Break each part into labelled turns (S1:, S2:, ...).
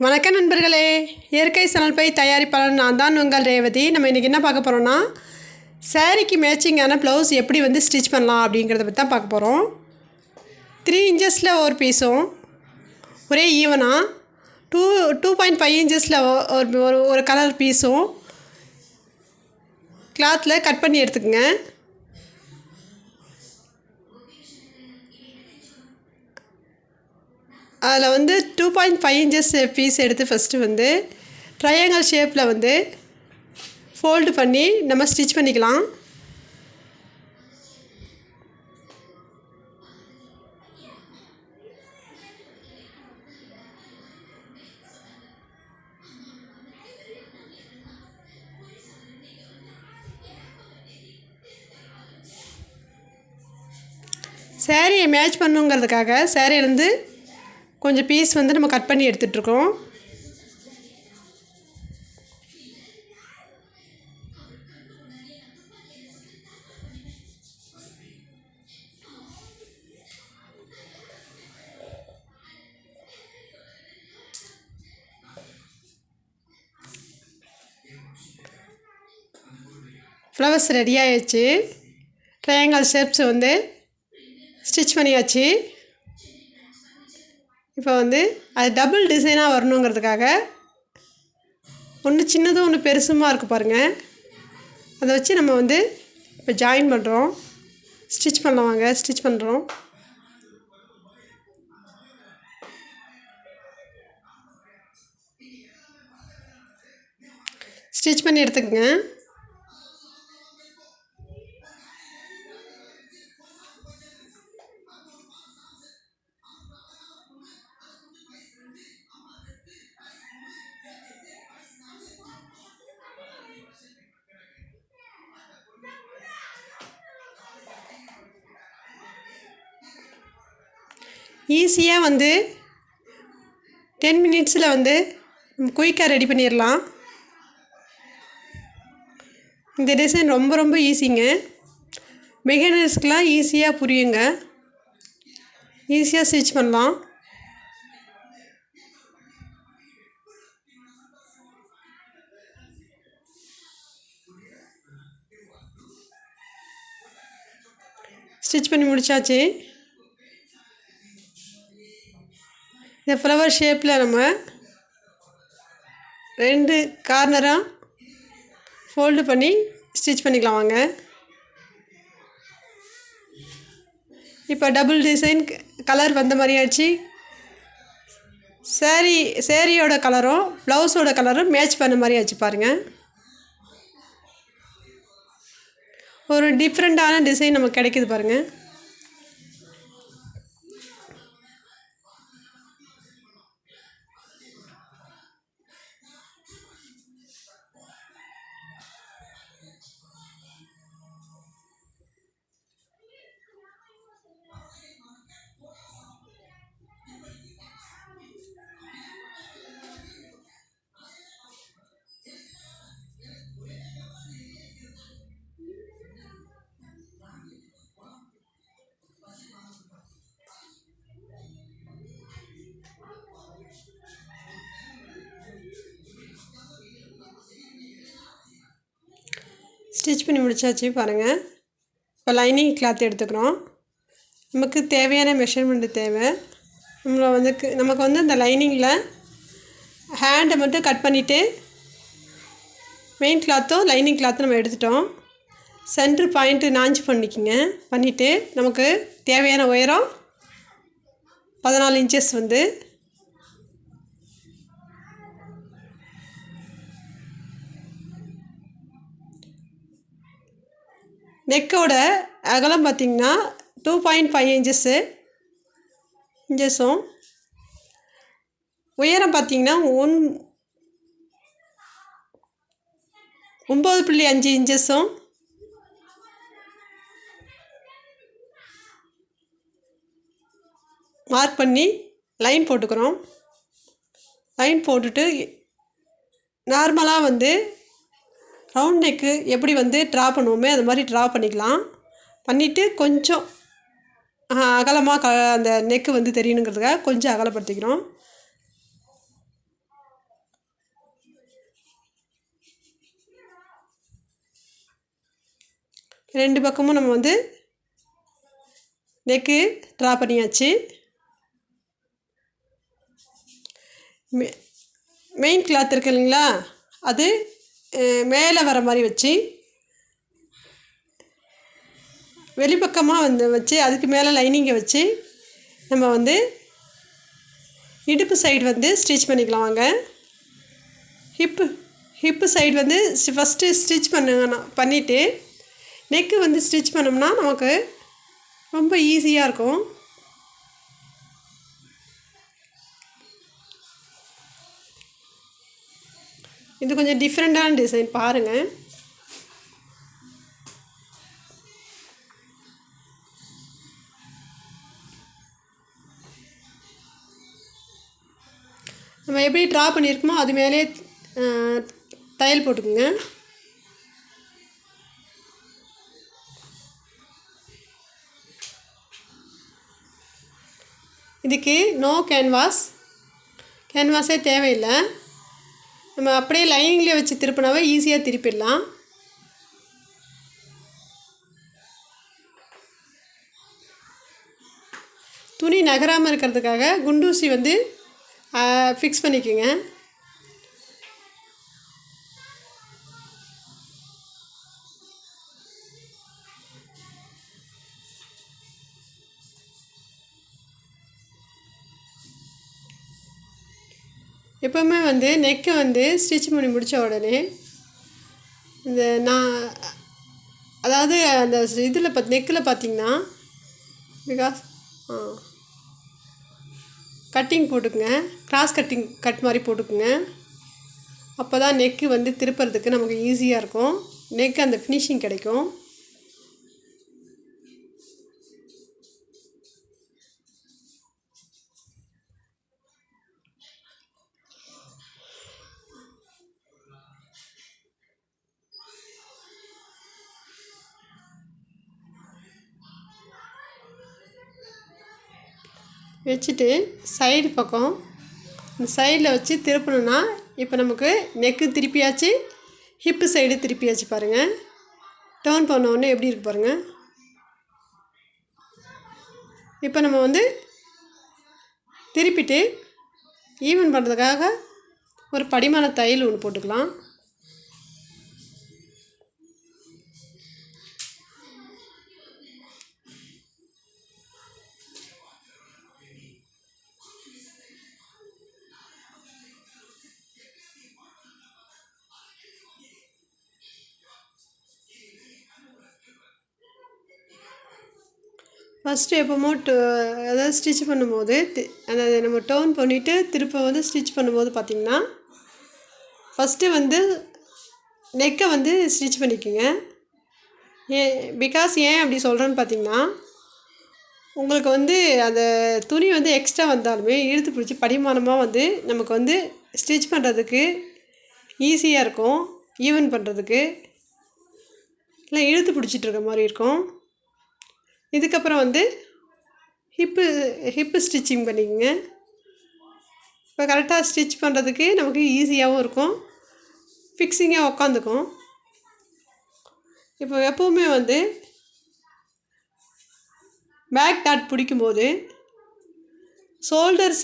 S1: வணக்கம் நண்பர்களே, இயற்கை சணல் பை தயாரிப்பாளர் நான் தான் உங்கள் ரேவதி. நம்ம இன்றைக்கி என்ன பார்க்க போகிறோன்னா, சாரீக்கு மேட்சிங்கான ப்ளவுஸ் எப்படி ஸ்டிச் பண்ணலாம் அப்படிங்கிறத பற்றி தான் பார்க்க போகிறோம். 3 இன்ச்சஸில் ஒரு பீஸும் ஒரே ஈவனாக 2.5 இன்ச்சஸில் ஒரு கலர் பீஸும் கிளாத்தில் கட் பண்ணி எடுத்துக்கோங்க. அதில் 2.5 இன்ச்சஸ் பீஸ் எடுத்து ஃபஸ்ட்டு ட்ரையாங்கிள் ஷேப்பில் ஃபோல்டு பண்ணி நம்ம ஸ்டிச் பண்ணிக்கலாம். சாரியை மேட்ச் பண்ணுங்கிறதுக்காக சாரியிலேருந்து கொஞ்சம் பீஸ் நம்ம கட் பண்ணி எடுத்துகிட்ருக்கோம். ஃப்ளவர்ஸ் ரெடி ஆகிடுச்சு. ட்ரையாங்கிள் ஷேப்ஸ் ஸ்டிச் பண்ணியாச்சு. இப்போ அது டபுள் டிசைனாக வரணுங்கிறதுக்காக ஒன்று சின்னதும் ஒன்று பெருசுமாக இருக்குது பாருங்கள். அதை வச்சு நம்ம இப்போ ஜாயின் பண்ணுறோம். ஸ்டிச் பண்ணலாம் வாங்க, ஸ்டிச் பண்ணுறோம். ஸ்டிச் பண்ணி எடுத்துக்கங்க. ஈஸியாக 10 மினிட்ஸில் குயிக்காக ரெடி பண்ணிடலாம். இந்த டிசைன் ரொம்ப ஈஸிங்க. பிகினர்ஸ்க்கெலாம் ஈஸியாக புரியுங்க. ஈஸியாக ஸ்டிச் பண்ணலாம். ஸ்டிச் பண்ணி முடித்தாச்சு. இந்த ஃப்ளவர் ஷேப்பில் நம்ம 2 கார்னராக ஃபோல்டு பண்ணி ஸ்டிச் பண்ணிக்கலாம் வாங்க. இப்போ டபுள் டிசைன் கலர் வந்த மாதிரி ஆச்சு. சேரீயோட கலரும் ப்ளவுஸோட கலரும் மேட்ச் பண்ண மாதிரி ஆச்சு பாருங்கள். ஒரு டிஃப்ரெண்ட்டான டிசைன் நமக்கு கிடைக்கிது பாருங்கள். ஸ்டிச் பண்ணி முடித்தாச்சு பாருங்கள். இப்போ லைனிங் கிளாத் எடுத்துக்கிறோம். நமக்கு தேவையான மெஷர்மெண்ட்டு தேவை. நமக்கு அந்த லைனிங்கில் ஹேண்டை மட்டும் கட் பண்ணிவிட்டு மெயின் கிளாத்தும் லைனிங் கிளாத்தும் நம்ம எடுத்துட்டோம். சென்ட்ரு பாயிண்ட்டு நாஞ்ச் பண்ணிவிட்டு நமக்கு தேவையான உயரம் 14 இன்ச்சஸ் நெக்கோட அகலம் பார்த்திங்கன்னா 2.5 இன்ச்சஸும் உயரம் பார்த்திங்கன்னா 9.5 இன்ச்சஸும் மார்க் பண்ணி லைன் போட்டுக்கிறோம். லைன் போட்டுட்டு நார்மலாக ரவுண்ட் நெக்கு எப்படி ட்ரா பண்ணுவோமே அது மாதிரி ட்ரா பண்ணிக்கலாம். பண்ணிவிட்டு கொஞ்சம் அகலமாக அந்த நெக்கு தெரியணுங்கிறதுக்காக கொஞ்சம் அகலப்படுத்திக்கிறோம். 2 பக்கமும் நம்ம வந்து நெக்கு ட்ரா பண்ணியாச்சு. மெயின் கிளாத் இருக்கு இல்லைங்களா, அது மேலே வர மாதிரி வச்சு வெளிப்பக்கமாக வந்து வச்சு அதுக்கு மேலே லைனிங்கை வச்சு நம்ம வந்து இடுப்பு சைடு வந்து ஸ்டிச் பண்ணிக்கலாம். வாங்க. ஹிப்பு சைடு வந்து ஃபஸ்ட்டு ஸ்டிச் பண்ணிவிட்டு நெக்கு வந்து ஸ்டிச் பண்ணோம்னா நமக்கு ரொம்ப ஈஸியாக இருக்கும். இது கொஞ்சம் டிஃப்ரெண்ட்டான டிசைன் பாருங்கள். நம்ம எப்படி ட்ரா பண்ணியிருக்கோமோ அது மேலே தையல் போட்டுக்குங்க. இதுக்கு நோ கேன்வாஸே தேவையில்லை. நம்ம அப்படியே லைனிங்லேயே வச்சு திருப்பினாவே ஈஸியாக திருப்பிடலாம். துணி நகராமல் இருக்கிறதுக்காக குண்டூசி வந்து ஃபிக்ஸ் பண்ணிக்கோங்க. எப்போவுமே வந்து நெக்கை வந்து ஸ்டிச் பண்ணி முடித்த உடனே இந்த அதாவது அந்த இதில் நெக்கில் பார்த்திங்கன்னா பிகாஸ் கட்டிங் போட்டுக்குங்க. கிராஸ் கட் மாதிரி போட்டுக்குங்க. அப்போ தான் நெக்கு வந்து திருப்புறதுக்கு நமக்கு ஈஸியாக இருக்கும். நெக்கு அந்த ஃபினிஷிங் கிடைக்கும். வச்சுட்டு சைடு பக்கம் இந்த சைடில் வச்சு திருப்பணுன்னா இப்போ நமக்கு நெக்கு திருப்பியாச்சு, ஹிப்பு சைடு திருப்பியாச்சு. பாருங்கள், டேர்ன் பண்ண உடனே எப்படி இருக்கு பாருங்கள். இப்போ நம்ம வந்து திருப்பிட்டு ஈவன் பண்ணுறதுக்காக ஒரு படிமான தையல் ஒன்று போட்டுக்கலாம். ஃபஸ்ட்டு எப்போமோ அதாவது ஸ்டிச் பண்ணும்போது அதாவது நம்ம டேர்ன் பண்ணிவிட்டு திருப்ப வந்து ஸ்டிச் பண்ணும்போது பார்த்திங்கன்னா ஃபஸ்ட்டு வந்து நெக்கை வந்து ஸ்டிச் பண்ணிக்கோங்க. பிகாஸ் ஏன் அப்படி சொல்கிறேன்னு பார்த்திங்கன்னா, உங்களுக்கு வந்து அந்த துணி வந்து எக்ஸ்ட்ரா வந்தாலுமே இழுத்து பிடிச்சி படிமானமாக வந்து நமக்கு வந்து ஸ்டிச் பண்ணுறதுக்கு ஈஸியாக இருக்கும். ஈவன் பண்ணுறதுக்கு இல்லை இழுத்து பிடிச்சிட்ருக்க மாதிரி இருக்கும். இதுக்கப்புறம் வந்து ஹிப்பு ஸ்டிச்சிங் பண்ணிக்கோங்க. இப்போ கரெக்டாக ஸ்டிச் பண்ணுறதுக்கு நமக்கு ஈஸியாகவும் இருக்கும், ஃபிக்ஸிங்காக உக்காந்துக்கும். இப்போ எப்போவுமே வந்து பேக் டாட் பிடிக்கும்போது ஷோல்டர்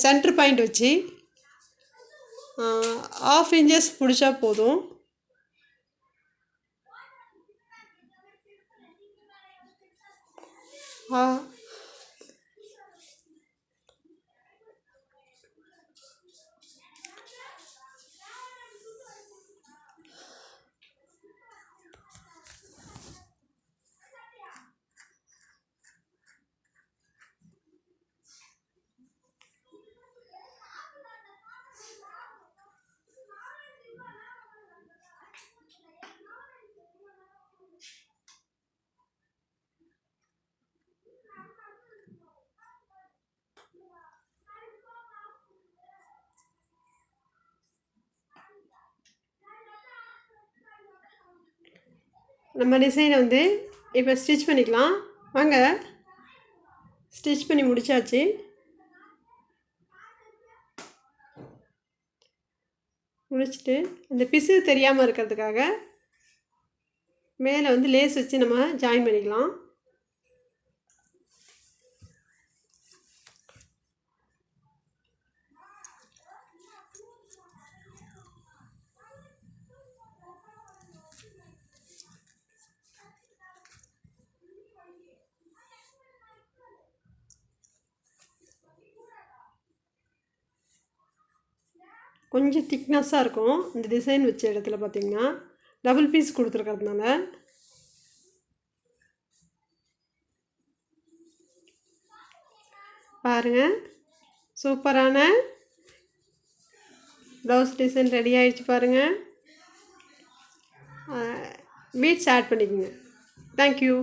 S1: சென்டர் பாயிண்ட் வச்சு 1/2 இன்ச்சஸ் பிடிச்சா போதும். நம்ம டிசைனை வந்து இப்போ ஸ்டிச் பண்ணிக்கலாம். வாங்க, ஸ்டிச் பண்ணி முடித்தாச்சு. முடிச்சுட்டு அந்த பிசு தெரியாமல் இருக்கிறதுக்காக மேலே வந்து லேஸ் வச்சு நம்ம ஜாயின் பண்ணிக்கலாம். கொஞ்சம் திக்னஸ்ஸாக இருக்கும் இந்த டிசைன் வச்ச இடத்துல பார்த்திங்கன்னா, டபுள் பீஸ் கொடுத்துருக்கறதுனால. பாருங்கள், சூப்பரான ப்ளவுஸ் டிசைன் ரெடி ஆகிடுச்சு பாருங்கள். பீட்ஸ் ஆட் பண்ணிக்கோங்க. தேங்க்யூ.